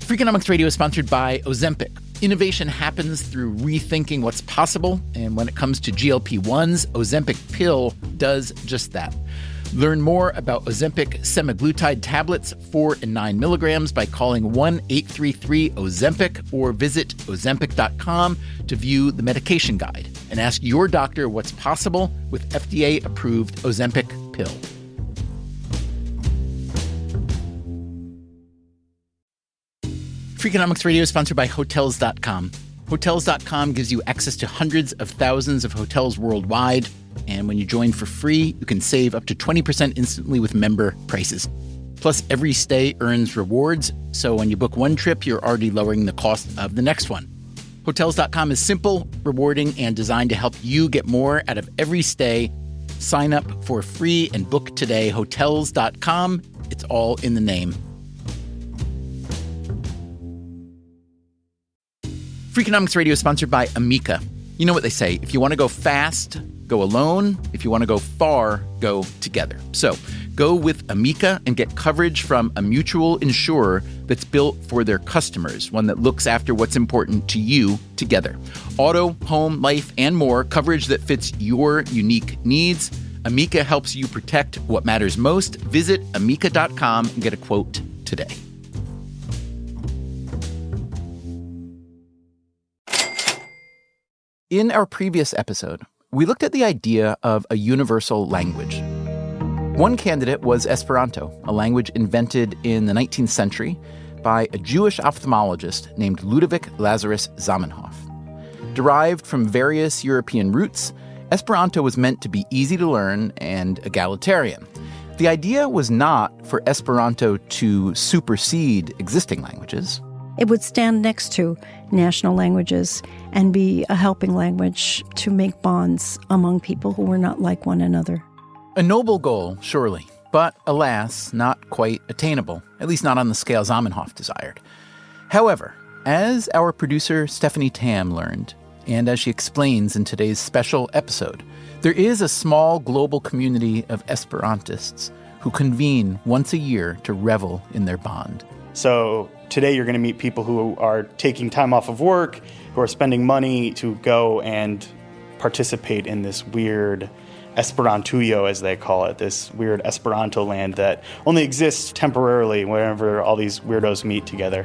Freakonomics Radio is sponsored by Ozempic. Innovation happens through rethinking what's possible, and when it comes to GLP-1s, Ozempic pill does just that. Learn more about Ozempic semaglutide tablets, 4 and 9 milligrams, by calling 1-833-OZEMPIC or visit Ozempic.com to view the medication guide and ask your doctor what's possible with FDA-approved Ozempic pill. Freakonomics Radio is sponsored by Hotels.com. Hotels.com gives you access to hundreds of thousands of hotels worldwide, and when you join for free, you can save up to 20% instantly with member prices. Plus, every stay earns rewards, so when you book one trip, you're already lowering the cost of the next one. Hotels.com is simple, rewarding, and designed to help you get more out of every stay. Sign up for free and book today. Hotels.com. It's all in the name. Freakonomics Radio is sponsored by Amica. You know what they say, if you want to go fast, go alone. If you want to go far, go together. So go with Amica and get coverage from a mutual insurer that's built for their customers, one that looks after what's important to you together. Auto, home, life, and more, coverage that fits your unique needs. Amica helps you protect what matters most. Visit Amica.com and get a quote today. In our previous episode, we looked at the idea of a universal language. One candidate was Esperanto, a language invented in the 19th century by a Jewish ophthalmologist named Ludwig Lazarus Zamenhof. Derived from various European roots, Esperanto was meant to be easy to learn and egalitarian. The idea was not for Esperanto to supersede existing languages. It would stand next to national languages and be a helping language to make bonds among people who were not like one another. A noble goal, surely, but alas, not quite attainable, at least not on the scale Zamenhof desired. However, as our producer Stephanie Tam learned, and as she explains in today's special episode, there is a small global community of Esperantists who convene once a year to revel in their bond. So today you're going to meet people who are taking time off of work, who are spending money to go and participate in this weird Esperantujo, as they call it, this weird Esperanto land that only exists temporarily whenever all these weirdos meet together.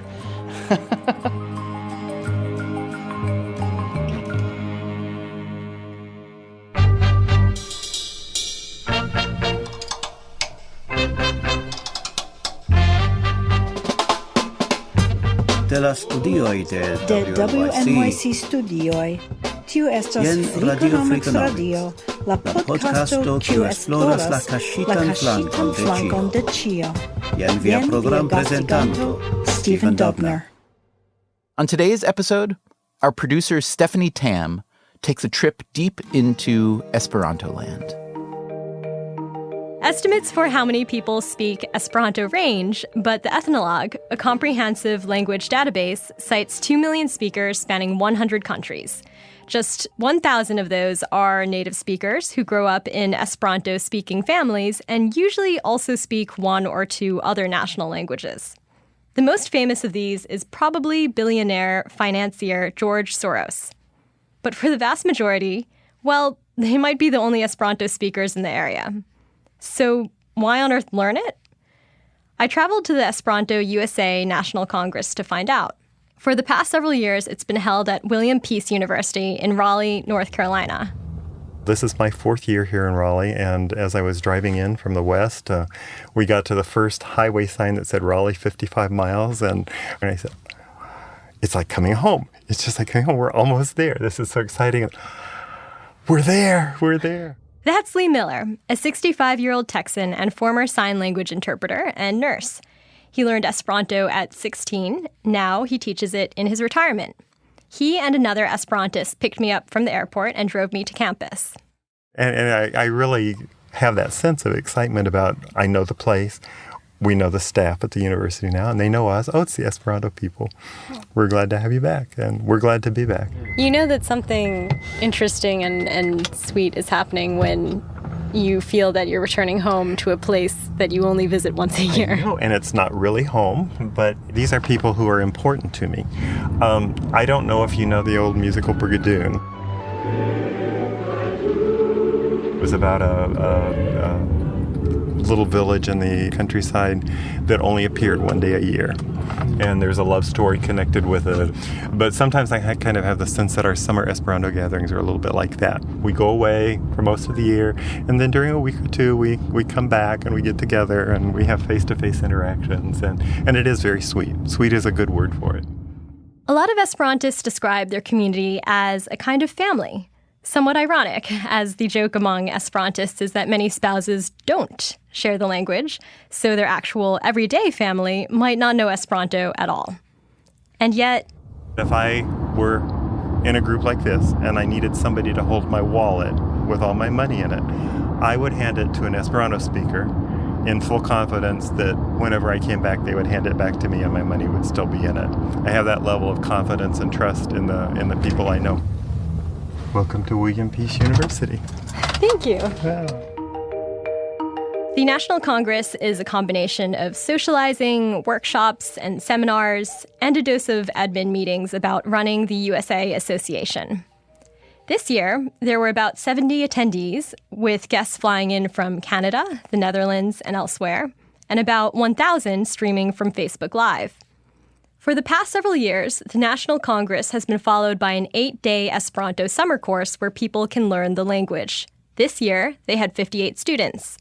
De la studioj de WNYC studioj. Tiu estas Freakonomics Radio, la podcasto kiu esploras la kaŝitan flankon de ĉio. Jen via programprezentanto, Stephen Dubner. On today's episode, our producer Stephanie Tam takes a trip deep into Esperanto land. Estimates for how many people speak Esperanto range, but the Ethnologue, a comprehensive language database, cites 2 million speakers spanning 100 countries. Just 1,000 of those are native speakers who grow up in Esperanto-speaking families and usually also speak one or two other national languages. The most famous of these is probably billionaire financier George Soros. But for the vast majority, well, they might be the only Esperanto speakers in the area. So why on earth learn it? I traveled to the Esperanto USA National Congress to find out. For the past several years, it's been held at William Peace University in Raleigh, North Carolina. This is my 4th year here in Raleigh, and as I was driving in from the west, we got to the first highway sign that said Raleigh 55 miles, and I said, it's like coming home. It's just like coming home. We're almost there. This is so exciting. We're there. That's Lee Miller, a 65-year-old Texan and former sign language interpreter and nurse. He learned Esperanto at 16. Now he teaches it in his retirement. He and another Esperantist picked me up from the airport and drove me to campus. And I really have that sense of excitement about, I know the place. We know the staff at the university now, and they know us. Oh, it's the Esperanto people. We're glad to have you back, and we're glad to be back. You know that something interesting and sweet is happening when you feel that you're returning home to a place that you only visit once a year. I know, and it's not really home, but these are people who are important to me. I don't know if you know the old musical Brigadoon. It was about a little village in the countryside that only appeared one day a year. And there's a love story connected with it. But sometimes I kind of have the sense that our summer Esperanto gatherings are a little bit like that. We go away for most of the year, and then during a week or two, we come back and we get together and we have face-to-face interactions. And it is very sweet. Sweet is a good word for it. A lot of Esperantists describe their community as a kind of family. Somewhat ironic, as the joke among Esperantists is that many spouses don't share the language, so their actual everyday family might not know Esperanto at all. And yet, if I were in a group like this and I needed somebody to hold my wallet with all my money in it, I would hand it to an Esperanto speaker in full confidence that whenever I came back, they would hand it back to me and my money would still be in it. I have that level of confidence and trust in the people I know. Welcome to William Peace University. Thank you. Wow. The National Congress is a combination of socializing, workshops, and seminars, and a dose of admin meetings about running the USA Association. This year, there were about 70 attendees, with guests flying in from Canada, the Netherlands, and elsewhere, and about 1,000 streaming from Facebook Live. For the past several years, the National Congress has been followed by an 8-day Esperanto summer course where people can learn the language. This year, they had 58 students.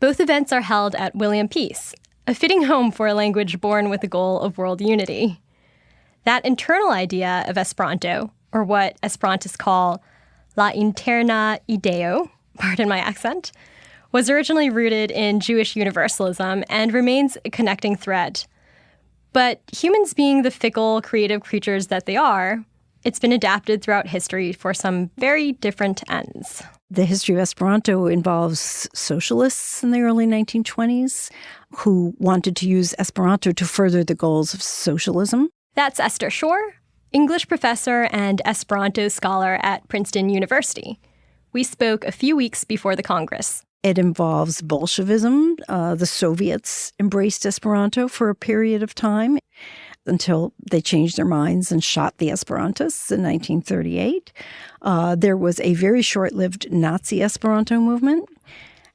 Both events are held at William Peace, a fitting home for a language born with the goal of world unity. That internal idea of Esperanto, or what Esperantists call la interna ideo, pardon my accent, was originally rooted in Jewish universalism and remains a connecting thread. But humans being the fickle, creative creatures that they are, it's been adapted throughout history for some very different ends. The history of Esperanto involves socialists in the early 1920s who wanted to use Esperanto to further the goals of socialism. That's Esther Shore, English professor and Esperanto scholar at Princeton University. We spoke a few weeks before the Congress. It involves Bolshevism. The Soviets embraced Esperanto for a period of time until they changed their minds and shot the Esperantists in 1938. There was a very short-lived Nazi Esperanto movement.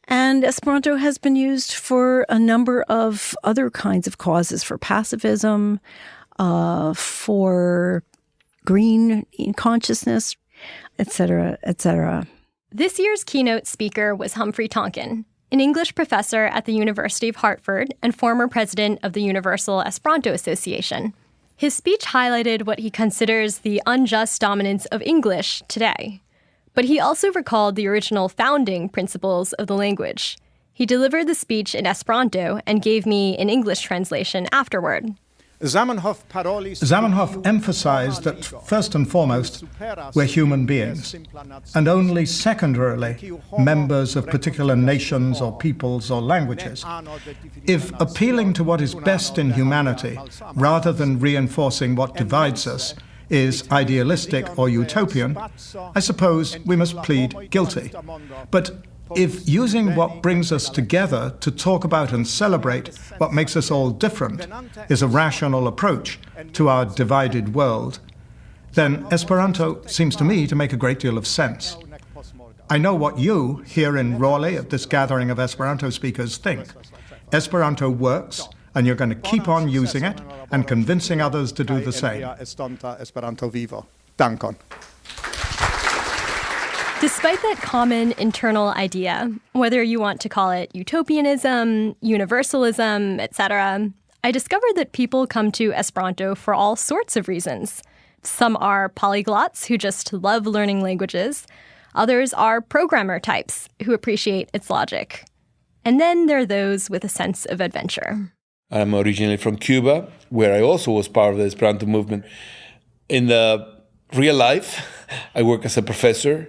And Esperanto has been used for a number of other kinds of causes, for pacifism, for green consciousness, etc., etc. This year's keynote speaker was Humphrey Tonkin, an English professor at the University of Hartford and former president of the Universal Esperanto Association. His speech highlighted what he considers the unjust dominance of English today. But he also recalled the original founding principles of the language. He delivered the speech in Esperanto and gave me an English translation afterward. Zamenhof emphasized that, first and foremost, we're human beings, and only secondarily members of particular nations or peoples or languages. If appealing to what is best in humanity, rather than reinforcing what divides us, is idealistic or utopian, I suppose we must plead guilty. But if using what brings us together to talk about and celebrate what makes us all different is a rational approach to our divided world, then Esperanto seems to me to make a great deal of sense. I know what you, here in Raleigh at this gathering of Esperanto speakers, think. Esperanto works, and you're going to keep on using it and convincing others to do the same. Despite that common internal idea, whether you want to call it utopianism, universalism, etc., I discovered that people come to Esperanto for all sorts of reasons. Some are polyglots who just love learning languages. Others are programmer types who appreciate its logic. And then there are those with a sense of adventure. I'm originally from Cuba, where I also was part of the Esperanto movement. In the real life, I work as a professor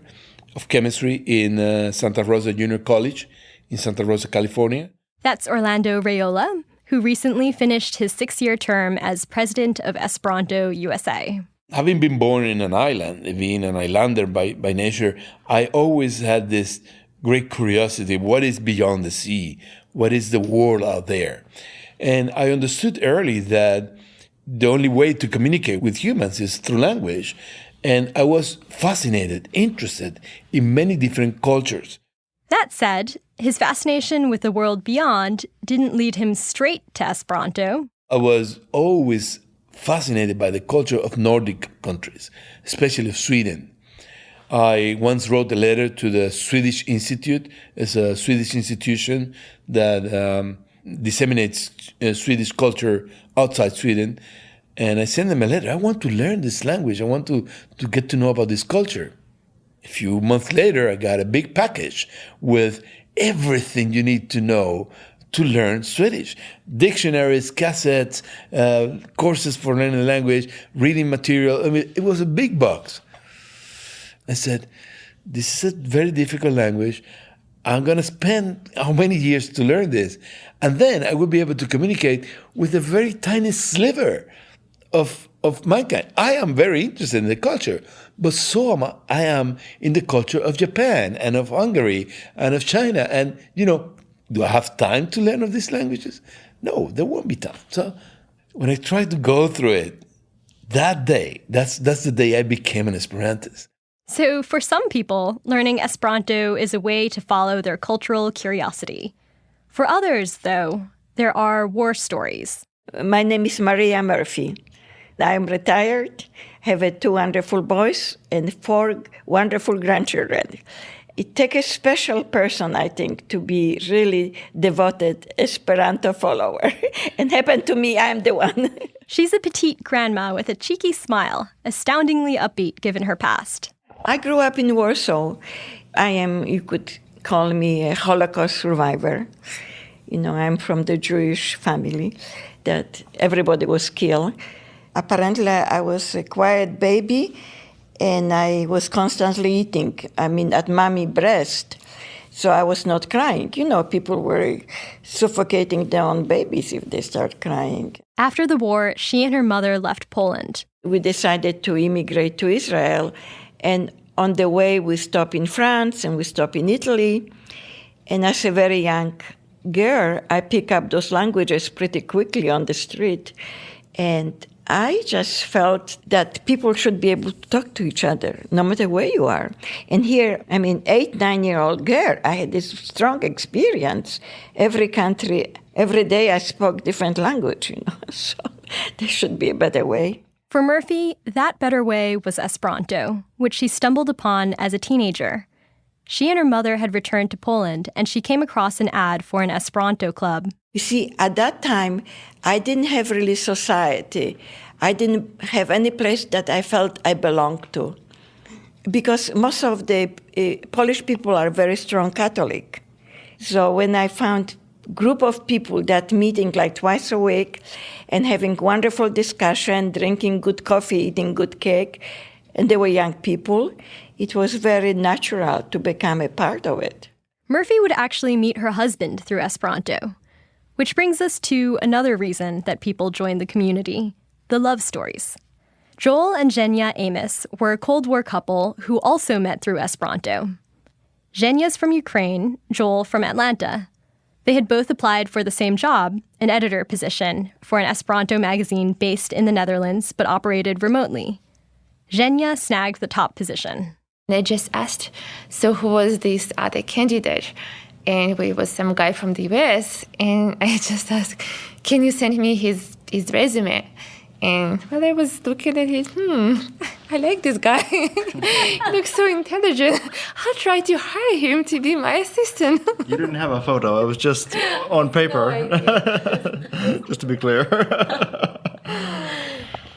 of chemistry in Santa Rosa Junior College in Santa Rosa, California. That's Orlando Rayola, who recently finished his 6-year term as president of Esperanto USA. Having been born in an island, being an islander by nature, I always had this great curiosity. What is beyond the sea? What is the world out there? And I understood early that the only way to communicate with humans is through language. And I was fascinated, interested in many different cultures. That said, his fascination with the world beyond didn't lead him straight to Esperanto. I was always fascinated by the culture of Nordic countries, especially of Sweden. I once wrote a letter to the Swedish Institute. It's a Swedish institution that disseminates Swedish culture outside Sweden. And I sent them a letter. I want to learn this language. I want to get to know about this culture. A few months later, I got a big package with everything you need to know to learn Swedish. Dictionaries, cassettes, courses for learning the language, reading material. I mean, it was a big box. I said, this is a very difficult language. I'm going to spend how many years to learn this? And then I will be able to communicate with a very tiny sliver of mankind. I am very interested in the culture, but so I am in the culture of Japan and of Hungary and of China. And, do I have time to learn of these languages? No, there won't be time. So when I tried to go through it, that day, that's the day I became an Esperantist. So for some people, learning Esperanto is a way to follow their cultural curiosity. For others, though, there are war stories. My name is Maria Murphy. I'm retired, have 2 wonderful boys and 4 wonderful grandchildren. It takes a special person, I think, to be really devoted Esperanto follower. And happened to me, I'm the one. She's a petite grandma with a cheeky smile, astoundingly upbeat given her past. I grew up in Warsaw. You could call me a Holocaust survivor. I'm from the Jewish family that everybody was killed. Apparently, I was a quiet baby, and I was constantly eating, at mommy breast. So I was not crying. People were suffocating their own babies if they start crying. After the war, she and her mother left Poland. We decided to immigrate to Israel, and on the way we stopped in France and we stopped in Italy. And as a very young girl, I picked up those languages pretty quickly on the street. And I just felt that people should be able to talk to each other, no matter where you are. And here, 8, 9-year-old girl, I had this strong experience. Every country, every day I spoke different language, So there should be a better way. For Murphy, that better way was Esperanto, which she stumbled upon as a teenager. She and her mother had returned to Poland, and she came across an ad for an Esperanto club. You see, at that time, I didn't have really society. I didn't have any place that I felt I belonged to. Because most of the Polish people are very strong Catholic. So when I found group of people that meeting like twice a week and having wonderful discussion, drinking good coffee, eating good cake, and they were young people, it was very natural to become a part of it. Murphy would actually meet her husband through Esperanto. Which brings us to another reason that people joined the community, the love stories. Joel and Zhenya Amos were a Cold War couple who also met through Esperanto. Zhenya's from Ukraine, Joel from Atlanta. They had both applied for the same job, an editor position, for an Esperanto magazine based in the Netherlands but operated remotely. Zhenya snagged the top position. I just asked, so who was this other candidate? And it was some guy from the US, and I just asked, can you send me his resume? And while I was looking at it, I like this guy. He looks so intelligent. I'll try to hire him to be my assistant. You didn't have a photo. It was just on paper, just to be clear.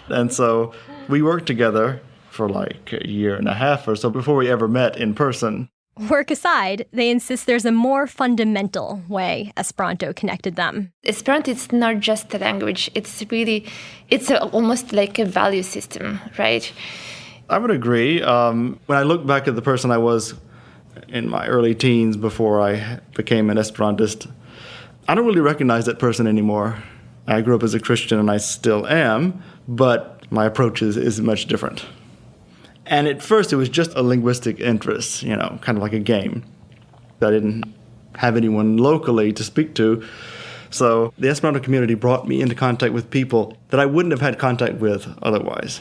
And so we worked together for like a year and a half or so before we ever met in person. Work aside, they insist there's a more fundamental way Esperanto connected them. Esperanto is not just a language. It's almost like a value system, right? I would agree. When I look back at the person I was in my early teens before I became an Esperantist, I don't really recognize that person anymore. I grew up as a Christian and I still am, but my approach is much different. And at first, it was just a linguistic interest, kind of like a game. I didn't have anyone locally to speak to. So the Esperanto community brought me into contact with people that I wouldn't have had contact with otherwise.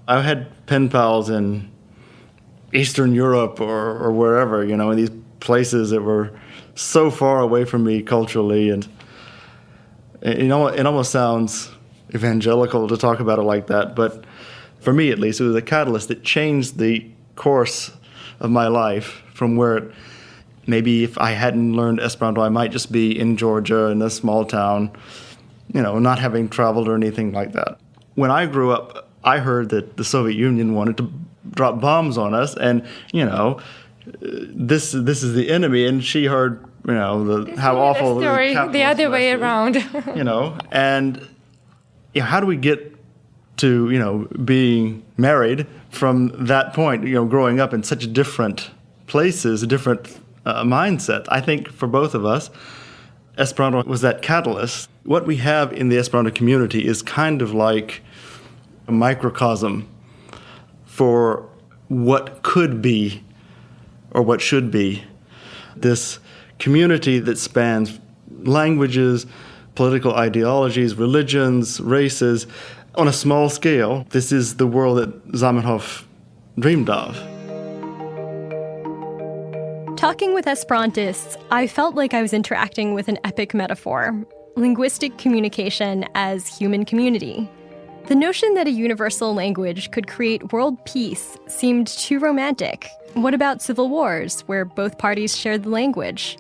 I had pen pals in Eastern Europe or wherever, in these places that were so far away from me culturally. And it almost sounds evangelical to talk about it like that, but for me at least, it was a catalyst that changed the course of my life from where maybe if I hadn't learned Esperanto, I might just be in Georgia in a small town, not having traveled or anything like that. When I grew up, I heard that the Soviet Union wanted to drop bombs on us, and, this is the enemy, and she heard, how awful the story the other way around. And how do we get to, being married from that point, growing up in such different places, a different mindset? I think for both of us, Esperanto was that catalyst. What we have in the Esperanto community is kind of like a microcosm for what could be or what should be this community that spans languages, political ideologies, religions, races. On a small scale, this is the world that Zamenhof dreamed of. Talking with Esperantists, I felt like I was interacting with an epic metaphor: linguistic communication as human community. The notion that a universal language could create world peace seemed too romantic. What about civil wars, where both parties shared the language?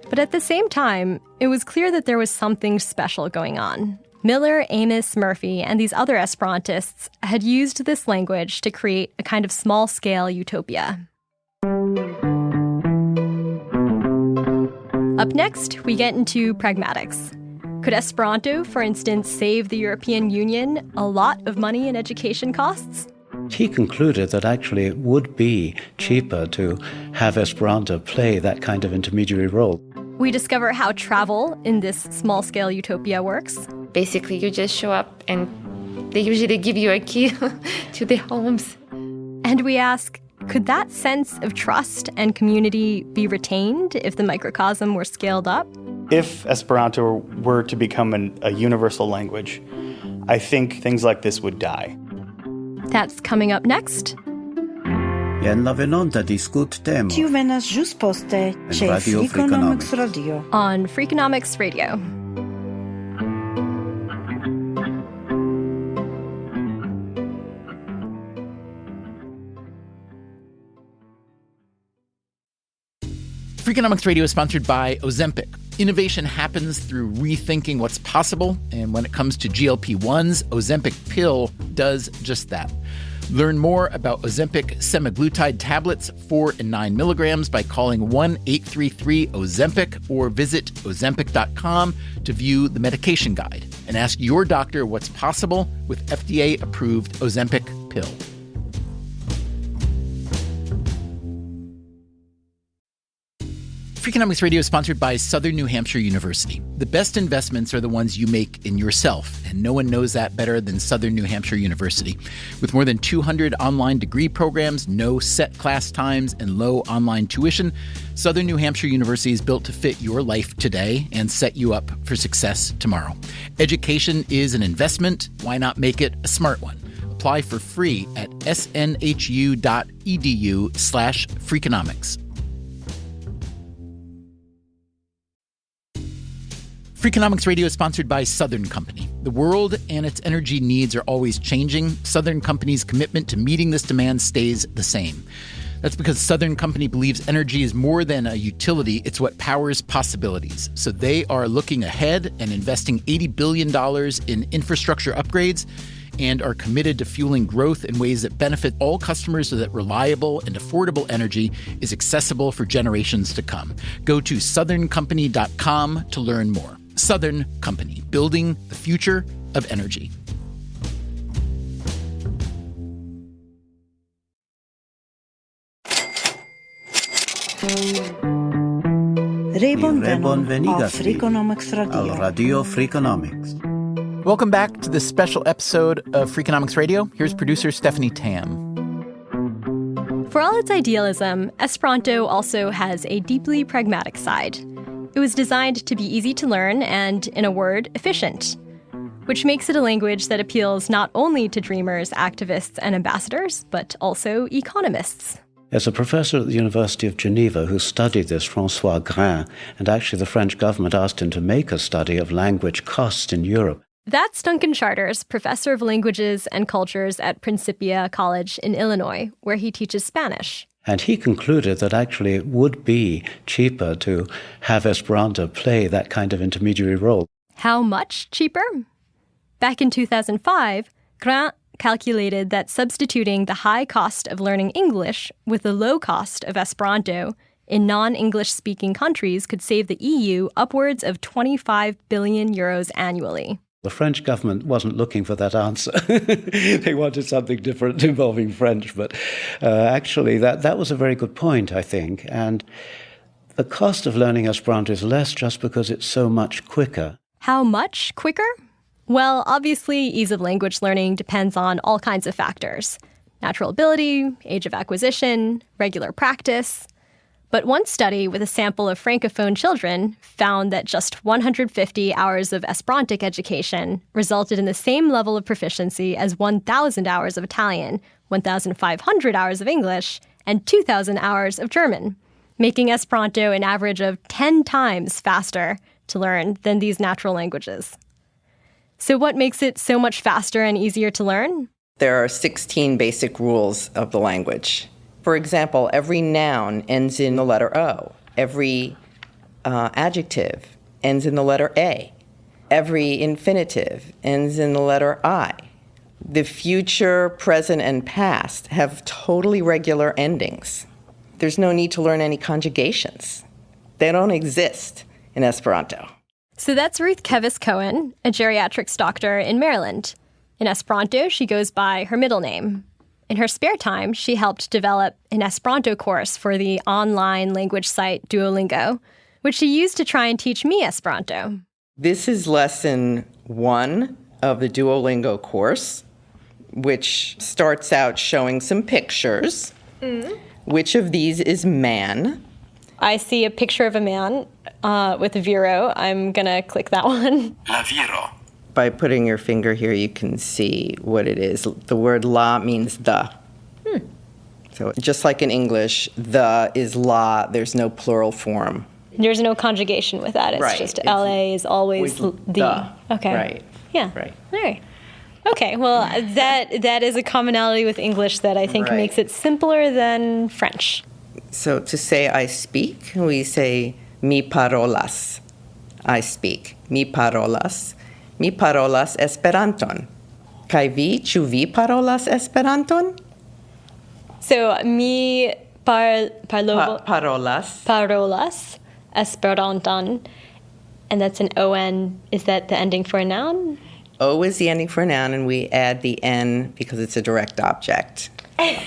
But at the same time, it was clear that there was something special going on. Miller, Amos, Murphy, and these other Esperantists had used this language to create a kind of small-scale utopia. Up next, we get into pragmatics. Could Esperanto, for instance, save the European Union a lot of money in education costs? He concluded that actually it would be cheaper to have Esperanto play that kind of intermediary role. We discover how travel in this small-scale utopia works. Basically, you just show up and they usually give you a key to the homes. And we ask, could that sense of trust and community be retained if the microcosm were scaled up? If Esperanto were to become a universal language, I think things like this would die. That's coming up next. Jen la venonta diskuttemo. Tiu venas ĵus poste ĉe Radio Freakonomics Radio. On Freakonomics Radio. Freakonomics Radio is sponsored by Ozempic. Innovation happens through rethinking what's possible, and when it comes to GLP-1s, Ozempic pill does just that. Learn more about Ozempic semaglutide tablets, 4 and 9 milligrams, by calling 1-833-OZEMPIC or visit Ozempic.com to view the medication guide and ask your doctor what's possible with FDA-approved Ozempic pill. Freakonomics Radio is sponsored by Southern New Hampshire University. The best investments are the ones you make in yourself, and no one knows that better than Southern New Hampshire University. With more than 200 online degree programs, no set class times, and low online tuition, Southern New Hampshire University is built to fit your life today and set you up for success tomorrow. Education is an investment. Why not make it a smart one? Apply for free at snhu.edu/Freakonomics. Freakonomics Radio is sponsored by Southern Company. The world and its energy needs are always changing. Southern Company's commitment to meeting this demand stays the same. That's because Southern Company believes energy is more than a utility, it's what powers possibilities. So they are looking ahead and investing $80 billion in infrastructure upgrades and are committed to fueling growth in ways that benefit all customers so that reliable and affordable energy is accessible for generations to come. Go to southerncompany.com to learn more. Southern Company, building the future of energy. Rebonvenigas al Radio Freakonomics. Welcome back to this special episode of Freakonomics Radio. Here's producer Stephanie Tam. For all its idealism, Esperanto also has a deeply pragmatic side. It was designed to be easy to learn and, in a word, efficient, which makes it a language that appeals not only to dreamers, activists, and ambassadors, but also economists. There's a professor at the University of Geneva who studied this, François Grain, and actually the French government asked him to make a study of language cost in Europe. That's Duncan Charters, professor of languages and cultures at Principia College in Illinois, where he teaches Spanish. And he concluded that actually it would be cheaper to have Esperanto play that kind of intermediary role. How much cheaper? Back in 2005, Grain calculated that substituting the high cost of learning English with the low cost of Esperanto in non-English speaking countries could save the EU upwards of 25 billion euros annually. The French government wasn't looking for that answer. They wanted something different involving French, but actually that was a very good point, I think. And the cost of learning Esperanto is less just because it's so much quicker. How much quicker? Well, obviously, ease of language learning depends on all kinds of factors. Natural ability, age of acquisition, regular practice. But one study with a sample of Francophone children found that just 150 hours of Esperantic education resulted in the same level of proficiency as 1,000 hours of Italian, 1,500 hours of English, and 2,000 hours of German, making Esperanto an average of 10 times faster to learn than these natural languages. So what makes it so much faster and easier to learn? There are 16 basic rules of the language. For example, every noun ends in the letter O. Every adjective ends in the letter A. Every infinitive ends in the letter I. The future, present, and past have totally regular endings. There's no need to learn any conjugations. They don't exist in Esperanto. So that's Ruth Kevis-Cohen, a geriatrics doctor in Maryland. In Esperanto, she goes by her middle name. In her spare time, she helped develop an Esperanto course for the online language site Duolingo, which she used to try and teach me Esperanto. This is lesson 1 of the Duolingo course, which starts out showing some pictures. Which of these is man? I see a picture of a man with a viro. I'm going to click that one. La viro. By putting your finger here, you can see what it is. The word la means the. So just like in English, the is la. There's no plural form. There's no conjugation with that. It's right. just LA is always the. Okay. Right. Yeah. Right. All right. Okay. Well, that is a commonality with English that I think makes it simpler than French. So to say I speak, we say mi parolas. I speak. Mi parolas. Mi parolas Esperanton. Kaj vi, ĉu vi parolas Esperanton? So mi parolas Esperanton, and that's an On. Is that the ending for a noun? O is the ending for a noun, and we add the N because it's a direct object. Okay.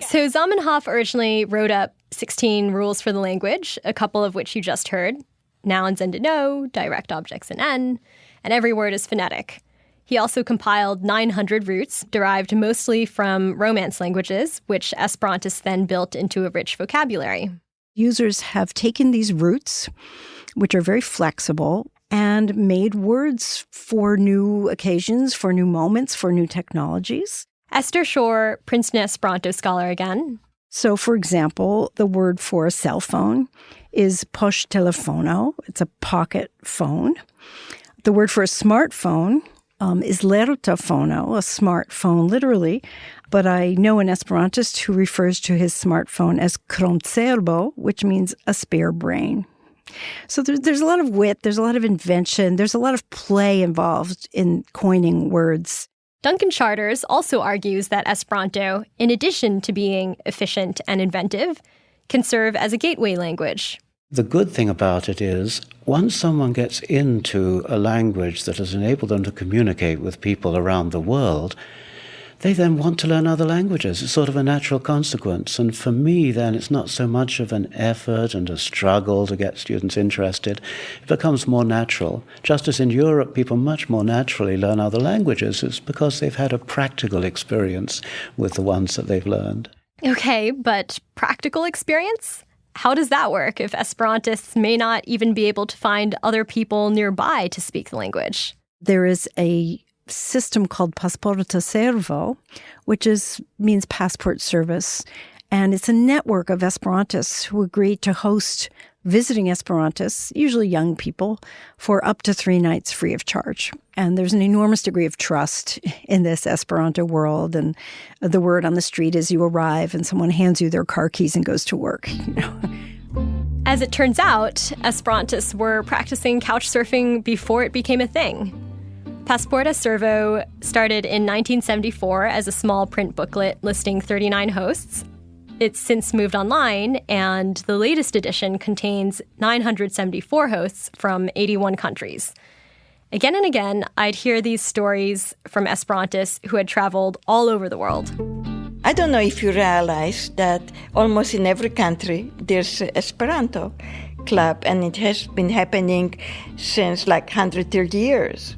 So Zamenhof originally wrote up 16 rules for the language, a couple of which you just heard. Nouns end in O, direct objects in N, and every word is phonetic. He also compiled 900 roots, derived mostly from Romance languages, which Esperantists then built into a rich vocabulary. Users have taken these roots, which are very flexible, and made words for new occasions, for new moments, for new technologies. Esther Shore, Princeton Esperanto scholar again. So, for example, the word for a cell phone is poche telefono. It's a pocket phone. The word for a smartphone is lertofono, a smartphone, literally. But I know an Esperantist who refers to his smartphone as kroncerbo, which means a spare brain. So there's a lot of wit, there's a lot of invention, there's a lot of play involved in coining words. Duncan Charters also argues that Esperanto, in addition to being efficient and inventive, can serve as a gateway language. The good thing about it is, once someone gets into a language that has enabled them to communicate with people around the world, they then want to learn other languages. It's sort of a natural consequence. And for me, then, it's not so much of an effort and a struggle to get students interested. It becomes more natural. Just as in Europe, people much more naturally learn other languages. It's because they've had a practical experience with the ones that they've learned. Okay, but practical experience? How does that work if Esperantists may not even be able to find other people nearby to speak the language? There is a system called Pasporta Servo, which means passport service. And it's a network of Esperantists who agree to host visiting Esperantists, usually young people, for up to 3 nights free of charge. And there's an enormous degree of trust in this Esperanto world. And the word on the street is you arrive and someone hands you their car keys and goes to work. As it turns out, Esperantists were practicing couch surfing before it became a thing. Pasporta Servo started in 1974 as a small print booklet listing 39 hosts. It's since moved online, and the latest edition contains 974 hosts from 81 countries. Again and again, I'd hear these stories from Esperantists who had traveled all over the world. I don't know if you realize that almost in every country there's an Esperanto club, and it has been happening since like 130 years.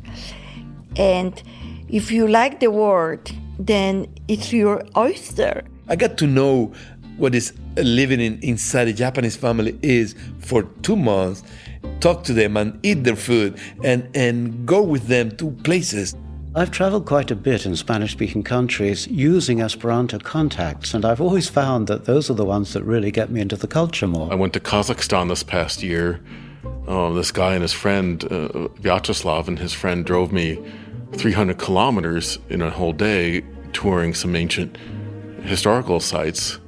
And if you like the word, then it's your oyster. I got to know what is living inside a Japanese family is for 2 months, talk to them and eat their food and go with them to places. I've traveled quite a bit in Spanish-speaking countries using Esperanto contacts, and I've always found that those are the ones that really get me into the culture more. I went to Kazakhstan this past year. This guy and his friend, Vyacheslav, and his friend drove me 300 kilometers in a whole day touring some ancient historical sites,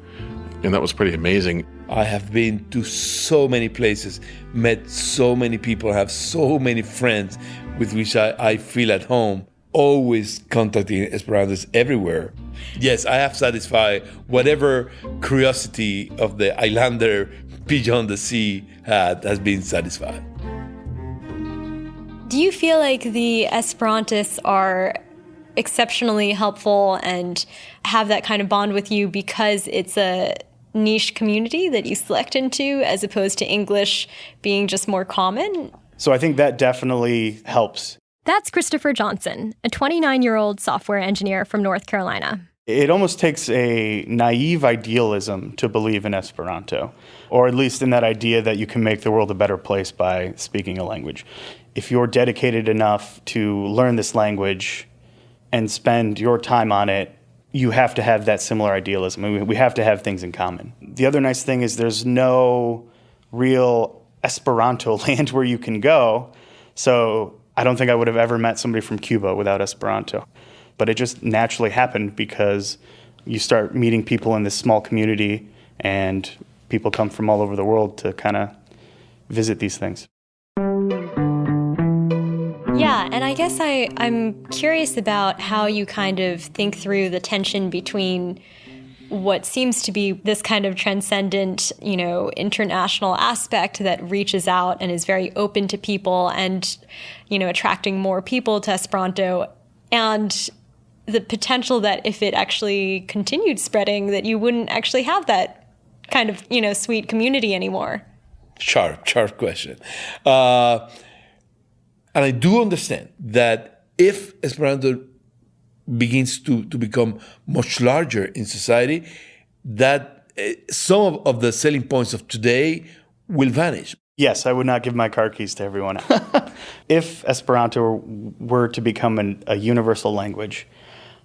and that was pretty amazing. I have been to so many places, met so many people, have so many friends with which I feel at home, always contacting Esperantists everywhere. Yes, I have satisfied whatever curiosity of the islander beyond the sea has been satisfied. Do you feel like the Esperantists are exceptionally helpful and have that kind of bond with you because it's a niche community that you select into as opposed to English being just more common? So I think that definitely helps. That's Christopher Johnson, a 29-year-old software engineer from North Carolina. It almost takes a naive idealism to believe in Esperanto, or at least in that idea that you can make the world a better place by speaking a language. If you're dedicated enough to learn this language and spend your time on it, you have to have that similar idealism. I mean, we have to have things in common. The other nice thing is there's no real Esperanto land where you can go. So I don't think I would have ever met somebody from Cuba without Esperanto. But it just naturally happened because you start meeting people in this small community and people come from all over the world to kind of visit these things. Yeah, and I guess I'm curious about how you kind of think through the tension between what seems to be this kind of transcendent, international aspect that reaches out and is very open to people and, attracting more people to Esperanto, and the potential that if it actually continued spreading, that you wouldn't actually have that kind of, sweet community anymore. Sharp question. And I do understand that if Esperanto begins to become much larger in society, that some of the selling points of today will vanish. Yes, I would not give my car keys to everyone. If Esperanto were to become a universal language,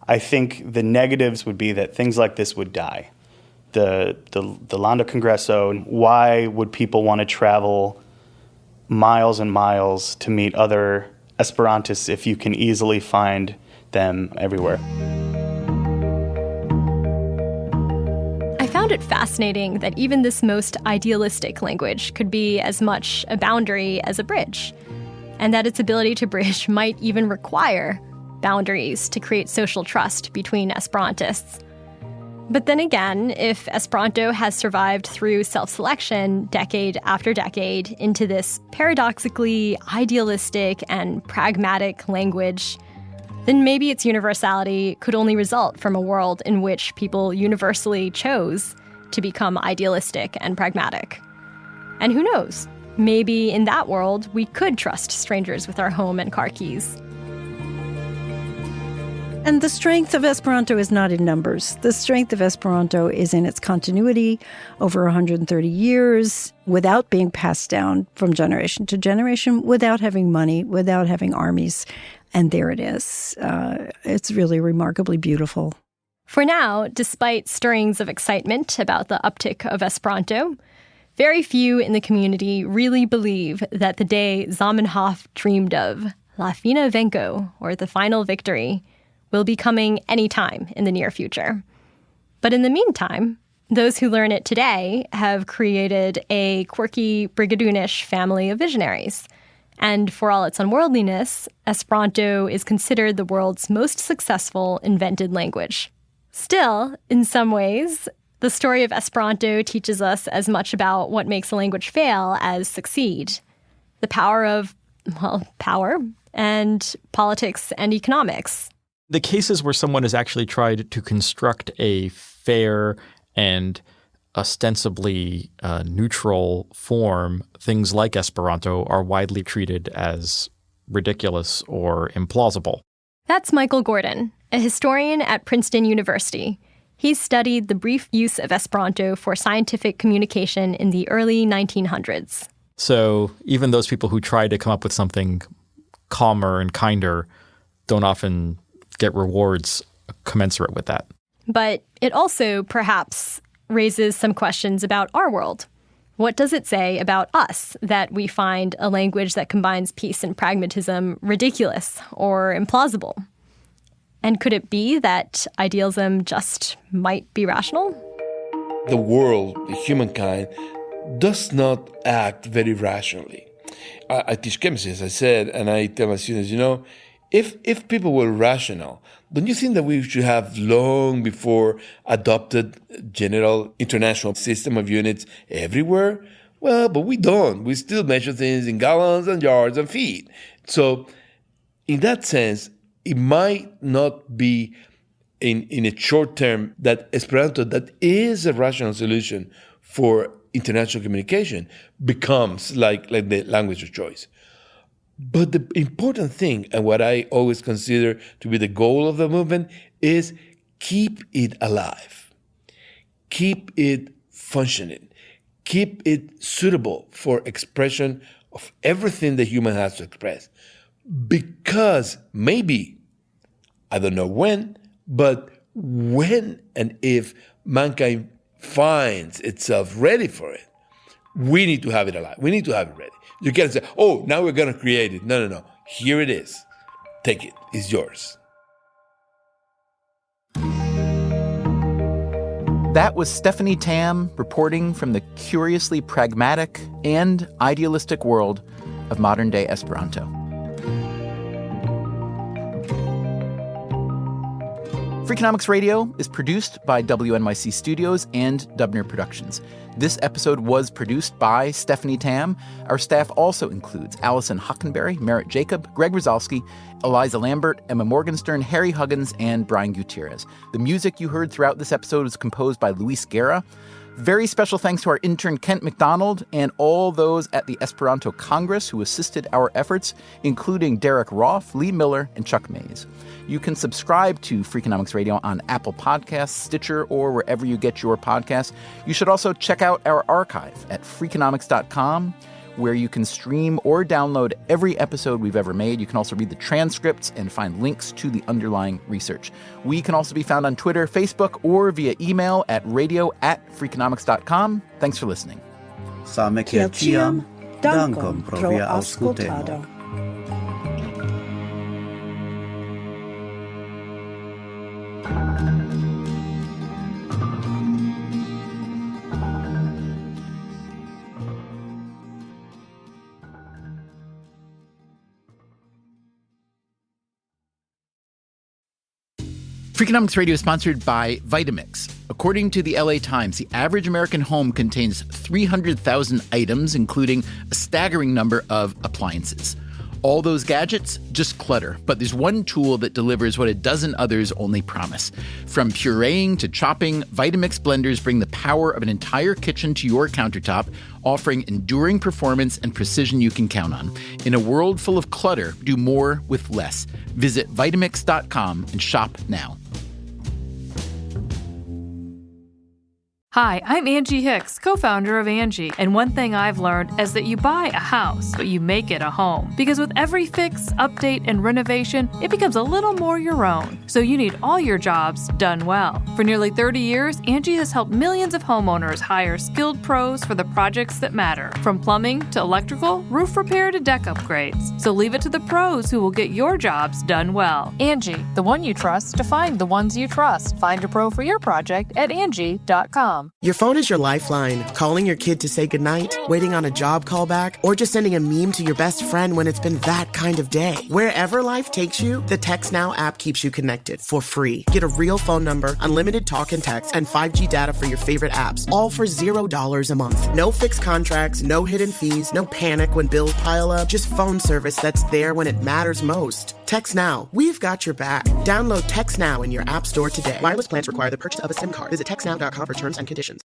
I think the negatives would be that things like this would die. The Lando Congresso, why would people want to travel miles and miles to meet other Esperantists if you can easily find them everywhere? I found it fascinating that even this most idealistic language could be as much a boundary as a bridge, and that its ability to bridge might even require boundaries to create social trust between Esperantists. But then again, if Esperanto has survived through self-selection decade after decade into this paradoxically idealistic and pragmatic language, then maybe its universality could only result from a world in which people universally chose to become idealistic and pragmatic. And who knows, maybe in that world we could trust strangers with our home and car keys. And the strength of Esperanto is not in numbers. The strength of Esperanto is in its continuity over 130 years without being passed down from generation to generation, without having money, without having armies. And there it is. It's really remarkably beautiful. For now, despite stirrings of excitement about the uptick of Esperanto, very few in the community really believe that the day Zamenhof dreamed of, La Fine Venko, or the final victory, will be coming any time in the near future. But in the meantime, those who learn it today have created a quirky Brigadoonish family of visionaries. And for all its unworldliness, Esperanto is considered the world's most successful invented language. Still, in some ways, the story of Esperanto teaches us as much about what makes a language fail as succeed. The power of, power, and politics and economics. The cases where someone has actually tried to construct a fair and ostensibly neutral form, things like Esperanto are widely treated as ridiculous or implausible. That's Michael Gordon, a historian at Princeton University. He's studied the brief use of Esperanto for scientific communication in the early 1900s. So even those people who try to come up with something calmer and kinder don't often get rewards commensurate with that. But it also, perhaps, raises some questions about our world. What does it say about us that we find a language that combines peace and pragmatism ridiculous or implausible? And could it be that idealism just might be rational? The world, the humankind, does not act very rationally. I teach chemistry, as I said, and I tell my students, if people were rational, don't you think that we should have long before adopted general international system of units everywhere? Well, but we don't. We still measure things in gallons and yards and feet. So in that sense, it might not be in a short term that Esperanto, that is a rational solution for international communication, becomes like the language of choice. But the important thing, and what I always consider to be the goal of the movement, is keep it alive. Keep it functioning. Keep it suitable for expression of everything the human has to express. Because maybe, I don't know when, but when and if mankind finds itself ready for it, we need to have it alive. We need to have it ready. You can't say, oh, now we're going to create it. No. Here it is. Take it. It's yours. That was Stephanie Tam reporting from the curiously pragmatic and idealistic world of modern-day Esperanto. Freakonomics Radio is produced by WNYC Studios and Dubner Productions. This episode was produced by Stephanie Tam. Our staff also includes Allison Hockenberry, Merritt Jacob, Greg Rozalski, Eliza Lambert, Emma Morgenstern, Harry Huggins, and Brian Gutierrez. The music you heard throughout this episode was composed by Luis Guerra. Very special thanks to our intern Kent McDonald and all those at the Esperanto Congress who assisted our efforts, including Derek Roth, Lee Miller, and Chuck Mays. You can subscribe to Freakonomics Radio on Apple Podcasts, Stitcher, or wherever you get your podcasts. You should also check out our archive at Freakonomics.com, where you can stream or download every episode we've ever made. You can also read the transcripts and find links to the underlying research. We can also be found on Twitter, Facebook, or via email at radio@freakonomics.com. Thanks for listening. Same kiel ciam, dankon pro via aŭskultemo. Freakonomics Radio is sponsored by Vitamix. According to the LA Times, the average American home contains 300,000 items, including a staggering number of appliances. All those gadgets, just clutter. But there's one tool that delivers what a dozen others only promise. From pureeing to chopping, Vitamix blenders bring the power of an entire kitchen to your countertop, offering enduring performance and precision you can count on. In a world full of clutter, do more with less. Visit Vitamix.com and shop now. Hi, I'm Angie Hicks, co-founder of Angie, and one thing I've learned is that you buy a house, but you make it a home. Because with every fix, update, and renovation, it becomes a little more your own. So you need all your jobs done well. For nearly 30 years, Angie has helped millions of homeowners hire skilled pros for the projects that matter, from plumbing to electrical, roof repair to deck upgrades. So leave it to the pros who will get your jobs done well. Angie, the one you trust to find the ones you trust. Find a pro for your project at Angie.com. Your phone is your lifeline. Calling your kid to say goodnight, waiting on a job callback, or just sending a meme to your best friend when it's been that kind of day. Wherever life takes you, the TextNow app keeps you connected for free. Get a real phone number, unlimited talk and text, and 5G data for your favorite apps, all for $0 a month. No fixed contracts, no hidden fees, no panic when bills pile up, just phone service that's there when it matters most. TextNow, we've got your back. Download TextNow in your app store today. Wireless plans require the purchase of a SIM card. Visit textnow.com for terms and conditions.